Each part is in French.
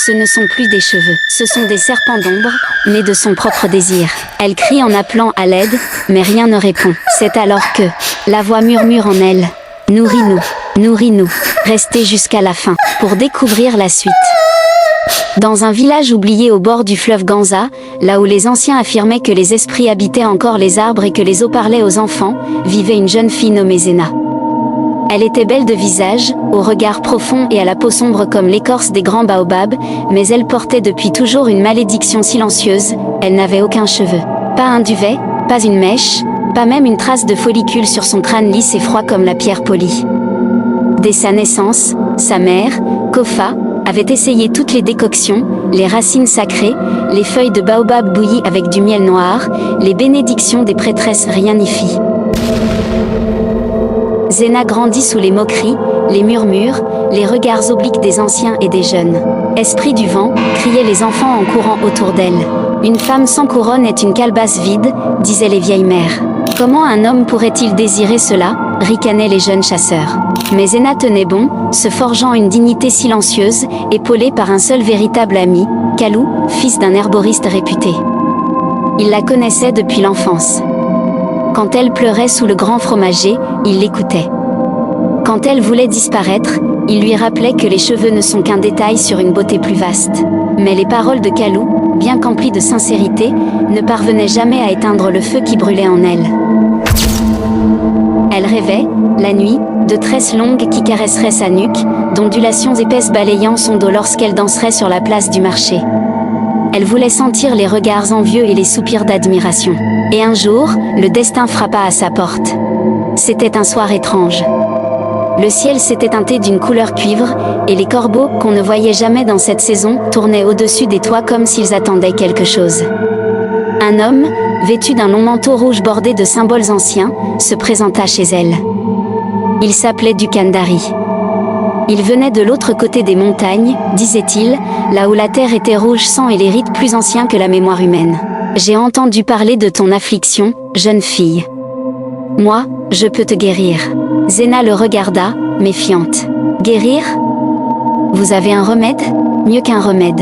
Ce ne sont plus des cheveux, ce sont des serpents d'ombre, nés de son propre désir. Elle crie en appelant à l'aide, mais rien ne répond. C'est alors que la voix murmure en elle. Nourris-nous, nourris-nous, restez jusqu'à la fin, pour découvrir la suite. Dans un village oublié au bord du fleuve Ganza, là où les anciens affirmaient que les esprits habitaient encore les arbres et que les eaux parlaient aux enfants, vivait une jeune fille nommée Zena. Elle était belle de visage, au regard profond et à la peau sombre comme l'écorce des grands baobabs, mais elle portait depuis toujours une malédiction silencieuse, elle n'avait aucun cheveu. Pas un duvet, pas une mèche, pas même une trace de follicule sur son crâne lisse et froid comme la pierre polie. Dès sa naissance, sa mère, Kofa, avait essayé toutes les décoctions, les racines sacrées, les feuilles de baobab bouillies avec du miel noir, les bénédictions des prêtresses, rien n'y fit. Zena grandit sous les moqueries, les murmures, les regards obliques des anciens et des jeunes. Esprit du vent, criaient les enfants en courant autour d'elle. Une femme sans couronne est une calebasse vide, disaient les vieilles mères. Comment un homme pourrait-il désirer cela, ricanaient les jeunes chasseurs. Mais Zena tenait bon, se forgeant une dignité silencieuse, épaulée par un seul véritable ami, Kalou, fils d'un herboriste réputé. Il la connaissait depuis l'enfance. Quand elle pleurait sous le grand fromager, il l'écoutait. Quand elle voulait disparaître, il lui rappelait que les cheveux ne sont qu'un détail sur une beauté plus vaste. Mais les paroles de Kalou, bien qu'emplies de sincérité, ne parvenaient jamais à éteindre le feu qui brûlait en elle. Elle rêvait, la nuit, de tresses longues qui caresseraient sa nuque, d'ondulations épaisses balayant son dos lorsqu'elle danserait sur la place du marché. Elle voulait sentir les regards envieux et les soupirs d'admiration. Et un jour, le destin frappa à sa porte. C'était un soir étrange. Le ciel s'était teinté d'une couleur cuivre, et les corbeaux, qu'on ne voyait jamais dans cette saison, tournaient au-dessus des toits comme s'ils attendaient quelque chose. Un homme, vêtu d'un long manteau rouge bordé de symboles anciens, se présenta chez elle. Il s'appelait Dukandari. Il venait de l'autre côté des montagnes, disait-il, là où la terre était rouge sang et les rites plus anciens que la mémoire humaine. J'ai entendu parler de ton affliction, jeune fille. Moi, je peux te guérir. Zena le regarda, méfiante. Guérir? Vous avez un remède? Mieux qu'un remède.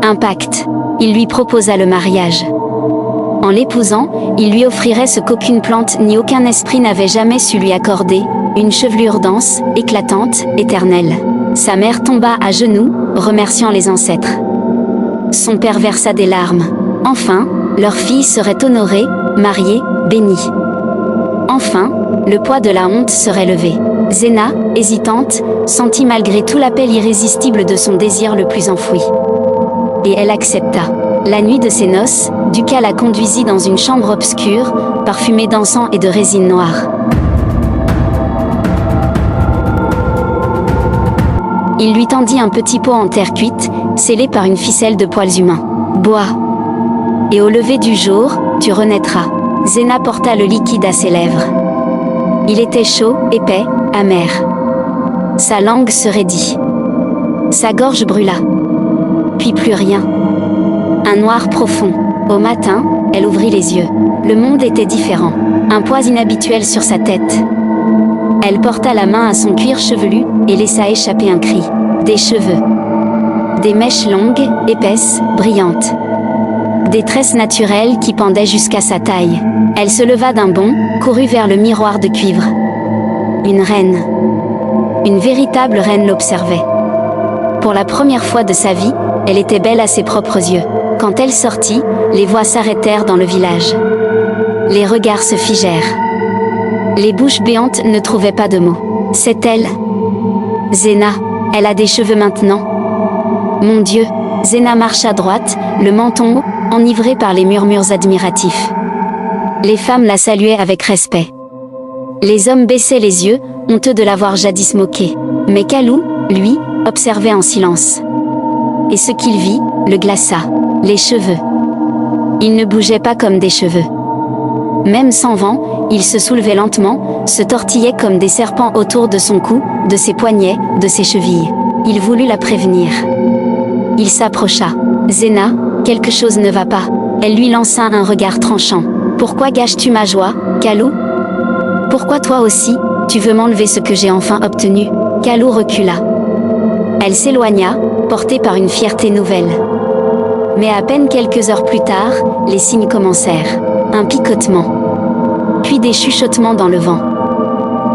Un pacte. Il lui proposa le mariage. En l'épousant, il lui offrirait ce qu'aucune plante ni aucun esprit n'avait jamais su lui accorder, une chevelure dense, éclatante, éternelle. Sa mère tomba à genoux, remerciant les ancêtres. Son père versa des larmes. Enfin, leur fille serait honorée, mariée, bénie. Enfin, le poids de la honte serait levé. Zena, hésitante, sentit malgré tout l'appel irrésistible de son désir le plus enfoui. Et elle accepta. La nuit de ses noces, Duka la conduisit dans une chambre obscure, parfumée d'encens et de résine noire. Il lui tendit un petit pot en terre cuite, scellé par une ficelle de poils humains. Bois. Et au lever du jour, tu renaîtras. Zena porta le liquide à ses lèvres. Il était chaud, épais, amer. Sa langue se raidit. Sa gorge brûla. Puis plus rien. Un noir profond. Au matin, elle ouvrit les yeux. Le monde était différent. Un poids inhabituel sur sa tête. Elle porta la main à son cuir chevelu, et laissa échapper un cri. Des cheveux. Des mèches longues, épaisses, brillantes. Des tresses naturelles qui pendaient jusqu'à sa taille. Elle se leva d'un bond, courut vers le miroir de cuivre. Une reine. Une véritable reine l'observait. Pour la première fois de sa vie, elle était belle à ses propres yeux. Quand elle sortit, les voix s'arrêtèrent dans le village. Les regards se figèrent. Les bouches béantes ne trouvaient pas de mots. C'est elle. Zena, elle a des cheveux maintenant. Mon Dieu, Zena marcha à droite, le menton haut, enivrée par les murmures admiratifs. Les femmes la saluaient avec respect. Les hommes baissaient les yeux, honteux de l'avoir jadis moquée. Mais Kalou, lui, observait en silence. Et ce qu'il vit, le glaça. Les cheveux. Ils ne bougeaient pas comme des cheveux. Même sans vent, ils se soulevaient lentement, se tortillaient comme des serpents autour de son cou, de ses poignets, de ses chevilles. Il voulut la prévenir. Il s'approcha. Zena, quelque chose ne va pas. Elle lui lança un regard tranchant. Pourquoi gâches-tu ma joie, Kalou? Pourquoi toi aussi, tu veux m'enlever ce que j'ai enfin obtenu? Kalou recula. Elle s'éloigna, porté par une fierté nouvelle. Mais à peine quelques heures plus tard, les signes commencèrent. Un picotement. Puis des chuchotements dans le vent.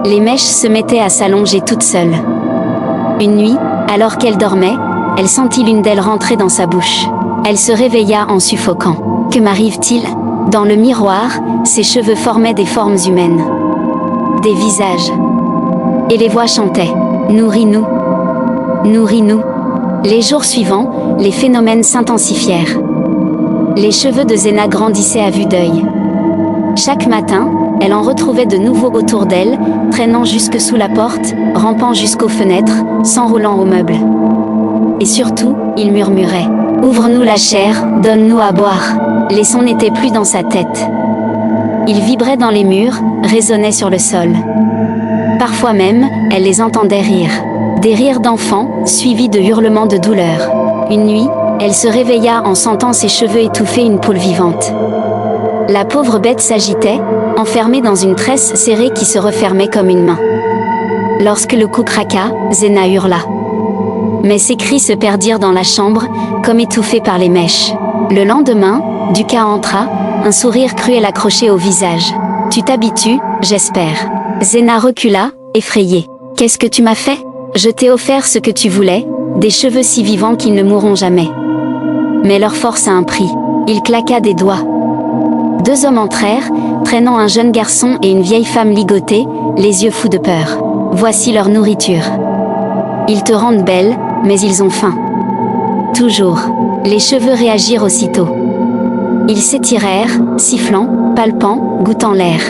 Les mèches se mettaient à s'allonger toutes seules. Une nuit, alors qu'elle dormait, elle sentit l'une d'elles rentrer dans sa bouche. Elle se réveilla en suffoquant. Que m'arrive-t-il ? Dans le miroir, ses cheveux formaient des formes humaines. Des visages. Et les voix chantaient. Nourris-nous. Nourris-nous. Les jours suivants, les phénomènes s'intensifièrent. Les cheveux de Zéna grandissaient à vue d'œil. Chaque matin, elle en retrouvait de nouveaux autour d'elle, traînant jusque sous la porte, rampant jusqu'aux fenêtres, s'enroulant aux meubles. Et surtout, il murmurait « Ouvre-nous la chair, donne-nous à boire ». Les sons n'étaient plus dans sa tête. Ils vibraient dans les murs, résonnaient sur le sol. Parfois même, elle les entendait rire. Des rires d'enfants, suivis de hurlements de douleur. Une nuit, elle se réveilla en sentant ses cheveux étouffer une poule vivante. La pauvre bête s'agitait, enfermée dans une tresse serrée qui se refermait comme une main. Lorsque le cou craqua, Zéna hurla. Mais ses cris se perdirent dans la chambre, comme étouffés par les mèches. Le lendemain, Duka entra, un sourire cruel accroché au visage. « Tu t'habitues, j'espère. » Zéna recula, effrayée. « Qu'est-ce que tu m'as fait ? Je t'ai offert ce que tu voulais, des cheveux si vivants qu'ils ne mourront jamais. » Mais leur force a un prix. Il claqua des doigts. Deux hommes entrèrent, traînant un jeune garçon et une vieille femme ligotée, les yeux fous de peur. « Voici leur nourriture. Ils te rendent belle, mais ils ont faim. » Toujours. Les cheveux réagirent aussitôt. Ils s'étirèrent, sifflant, palpant, goûtant l'air.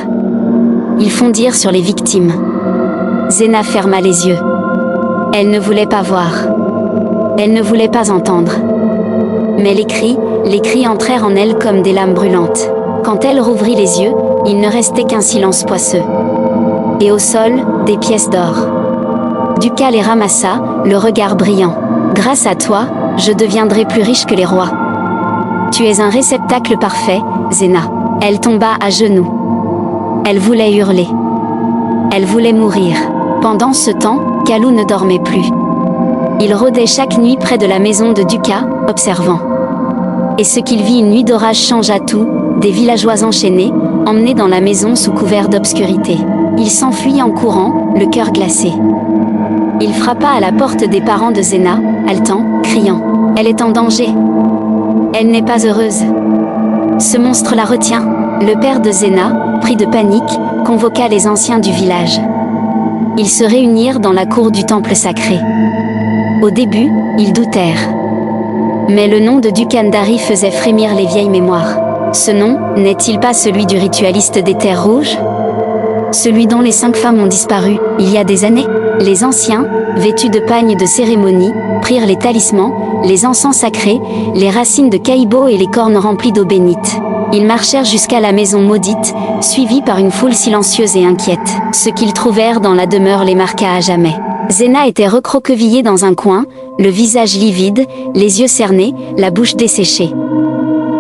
Ils fondirent sur les victimes. Zéna ferma les yeux. Elle ne voulait pas voir. Elle ne voulait pas entendre. Mais les cris entrèrent en elle comme des lames brûlantes. Quand elle rouvrit les yeux, il ne restait qu'un silence poisseux. Et au sol, des pièces d'or. Duka les ramassa, le regard brillant. « Grâce à toi, je deviendrai plus riche que les rois. » « Tu es un réceptacle parfait, Zéna. » Elle tomba à genoux. Elle voulait hurler. Elle voulait mourir. Pendant ce temps, Kalou ne dormait plus. Il rôdait chaque nuit près de la maison de Duka, observant. Et ce qu'il vit une nuit d'orage changea tout, des villageois enchaînés, emmenés dans la maison sous couvert d'obscurité. Il s'enfuit en courant, le cœur glacé. Il frappa à la porte des parents de Zéna, haletant, criant. « Elle est en danger. Elle n'est pas heureuse. Ce monstre la retient. » Le père de Zéna, pris de panique, convoqua les anciens du village. Ils se réunirent dans la cour du temple sacré. Au début, ils doutèrent. Mais le nom de Dukandari faisait frémir les vieilles mémoires. Ce nom, n'est-il pas celui du ritualiste des terres rouges ? Celui dont les 5 femmes ont disparu, il y a des années ? Les anciens, vêtus de pagnes de cérémonie, prirent les talismans, les encens sacrés, les racines de caïbo et les cornes remplies d'eau bénite. Ils marchèrent jusqu'à la maison maudite, suivis par une foule silencieuse et inquiète. Ce qu'ils trouvèrent dans la demeure les marqua à jamais. Zéna était recroquevillée dans un coin, le visage livide, les yeux cernés, la bouche desséchée.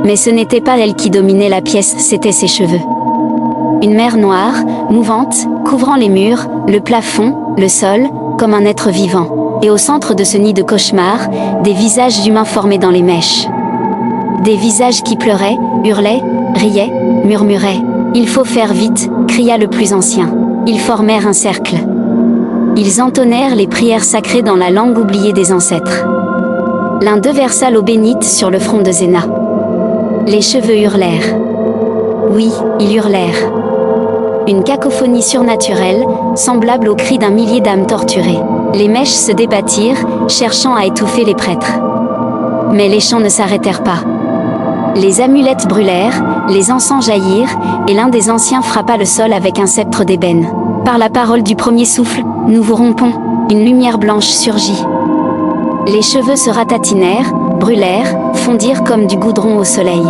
Mais ce n'était pas elle qui dominait la pièce, c'étaient ses cheveux. Une mer noire, mouvante, couvrant les murs, le plafond, le sol, comme un être vivant. Et au centre de ce nid de cauchemar, des visages humains formés dans les mèches. Des visages qui pleuraient, hurlaient, riaient, murmuraient. « Il faut faire vite !» cria le plus ancien. Ils formèrent un cercle. Ils entonnèrent les prières sacrées dans la langue oubliée des ancêtres. L'un d'eux versa l'eau bénite sur le front de Zéna. Les cheveux hurlèrent. Oui, ils hurlèrent. Une cacophonie surnaturelle, semblable au cri d'un millier d'âmes torturées. Les mèches se débattirent, cherchant à étouffer les prêtres. Mais les chants ne s'arrêtèrent pas. Les amulettes brûlèrent, les encens jaillirent, et l'un des anciens frappa le sol avec un sceptre d'ébène. Par la parole du premier souffle, nous vous rompons. Une lumière blanche surgit. Les cheveux se ratatinèrent, brûlèrent, fondirent comme du goudron au soleil.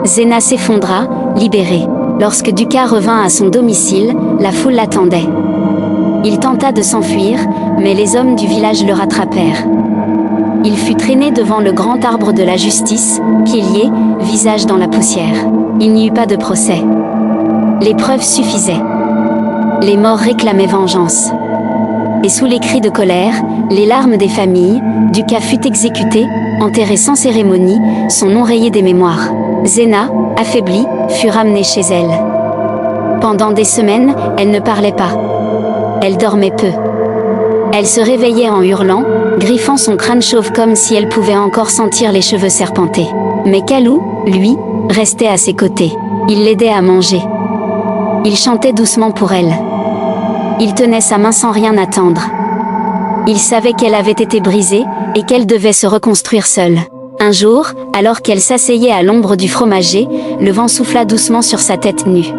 Zéna s'effondra, libérée. Lorsque Duka revint à son domicile, la foule l'attendait. Il tenta de s'enfuir, mais les hommes du village le rattrapèrent. Il fut traîné devant le grand arbre de la justice, pieds liés, visage dans la poussière. Il n'y eut pas de procès. Les preuves suffisaient. Les morts réclamaient vengeance. Et sous les cris de colère, les larmes des familles, Duca fut exécuté, enterré sans cérémonie, son nom rayé des mémoires. Zena, affaiblie, fut ramenée chez elle. Pendant des semaines, elle ne parlait pas. Elle dormait peu. Elle se réveillait en hurlant, griffant son crâne chauve comme si elle pouvait encore sentir les cheveux serpentés. Mais Kalou, lui, restait à ses côtés. Il l'aidait à manger. Il chantait doucement pour elle. Il tenait sa main sans rien attendre. Il savait qu'elle avait été brisée, et qu'elle devait se reconstruire seule. Un jour, alors qu'elle s'asseyait à l'ombre du fromager, le vent souffla doucement sur sa tête nue.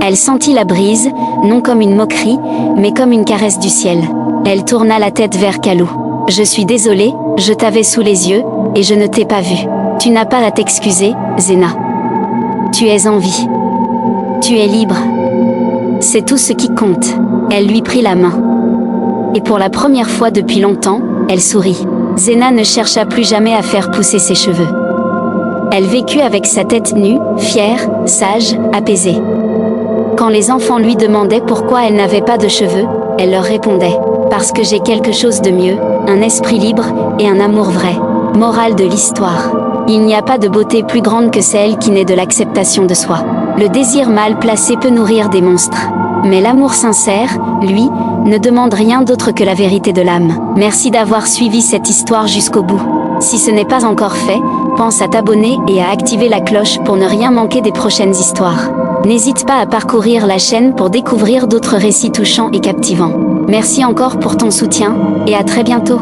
Elle sentit la brise, non comme une moquerie, mais comme une caresse du ciel. Elle tourna la tête vers Kalou. « Je suis désolée, je t'avais sous les yeux, et je ne t'ai pas vu. Tu n'as pas à t'excuser, Zena. Tu es en vie. Tu es libre. C'est tout ce qui compte. » Elle lui prit la main. Et pour la première fois depuis longtemps, elle sourit. Zena ne chercha plus jamais à faire pousser ses cheveux. Elle vécut avec sa tête nue, fière, sage, apaisée. Quand les enfants lui demandaient pourquoi elle n'avait pas de cheveux, elle leur répondait « Parce que j'ai quelque chose de mieux, un esprit libre et un amour vrai. » Morale de l'histoire. Il n'y a pas de beauté plus grande que celle qui naît de l'acceptation de soi. Le désir mal placé peut nourrir des monstres. Mais l'amour sincère, lui, ne demande rien d'autre que la vérité de l'âme. Merci d'avoir suivi cette histoire jusqu'au bout. Si ce n'est pas encore fait, pense à t'abonner et à activer la cloche pour ne rien manquer des prochaines histoires. N'hésite pas à parcourir la chaîne pour découvrir d'autres récits touchants et captivants. Merci encore pour ton soutien, et à très bientôt.